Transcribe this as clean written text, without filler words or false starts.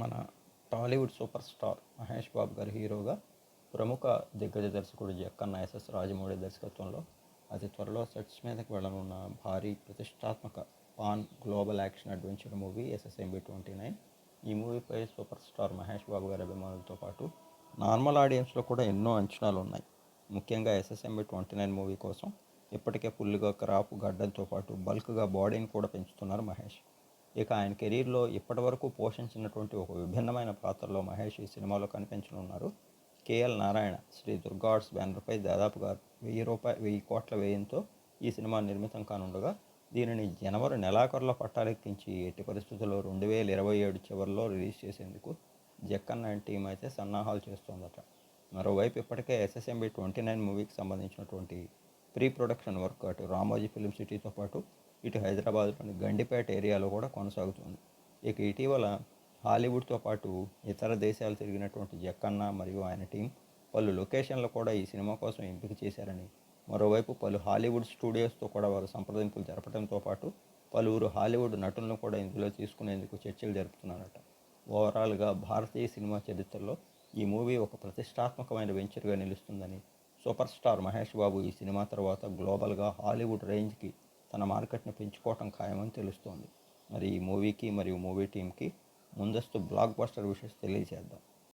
మన Tollywood super star Mahesh Babu గారి హీరోగా ప్రముఖ దిగ్గజ దర్శకుడు జక్కన్న ఎస్ఎస్ రాజమౌళి దర్శకత్వంలో అతి త్వరలో సెట్స్ మీదకి వెళ్ళనున్న భారీ ప్రతిష్టాత్మక pan global action adventure movie SSMB29. ఈ మూవీపై సూపర్ స్టార్ మహేష్ బాబు గారి అభిమానులతో పాటు నార్మల్ ఆడియన్స్లో కూడా ఎన్నో అంచనాలు ఉన్నాయి. ముఖ్యంగా SSMB29 మూవీ కోసం ఇప్పటికే ఫుల్గా క్రాప్ గడ్డంతో పాటు బల్క్గా బాడీని కూడా పెంచుతున్నారు మహేష్. ఇక ఆయన కెరీర్లో ఇప్పటివరకు పోషించినటువంటి ఒక విభిన్నమైన పాత్రలో మహేష్ ఈ సినిమాలో కనిపించనున్నారు. KL నారాయణ శ్రీ దుర్గా ఆర్ట్స్ బ్యానర్పై దాదాపుగా 1,000 కోట్ల వ్యయంతో ఈ సినిమా నిర్మితం కానుండగా దీనిని జనవరి నెలాఖరులో పట్టాలెక్కించి ఎట్టి పరిస్థితుల్లో 2027 చివరిలో రిలీజ్ చేసేందుకు జక్కన్న అండ్ టీం అయితే సన్నాహాలు చేస్తోందట. మరోవైపు ఇప్పటికే SSMB29 మూవీకి సంబంధించినటువంటి ప్రీ ప్రొడక్షన్ వర్క్ అటు రామోజీ ఫిలిం సిటీతో పాటు ఇటు హైదరాబాద్లోని గండిపేట ఏరియాలో కూడా కొనసాగుతుంది. ఇక ఇటీవల హాలీవుడ్తో పాటు ఇతర దేశాలు తిరిగినటువంటి జక్కన్న మరియు ఆయన టీం పలు లొకేషన్లు కూడా ఈ సినిమా కోసం ఎంపిక చేశారని, మరోవైపు పలు హాలీవుడ్ స్టూడియోస్తో కూడా వారు సంప్రదింపులు జరపడంతో పాటు పలువురు హాలీవుడ్ నటులను కూడా ఇందులో తీసుకునేందుకు చర్చలు జరుపుతున్నారట. ఓవరాల్గా భారతీయ సినిమా చరిత్రలో ఈ మూవీ ఒక ప్రతిష్టాత్మకమైన వెంచర్గా నిలుస్తుందని, సూపర్ స్టార్ మహేష్ బాబు ఈ సినిమా తర్వాత గ్లోబల్గా హాలీవుడ్ రేంజ్కి తన మార్కెట్ని పెంచుకోవటం ఖాయమని తెలుస్తోంది. మరి ఈ మూవీకి మరియు మూవీ టీంకి ముందస్తు బ్లాక్ బస్టర్ విషెస్ తెలియజేద్దాం.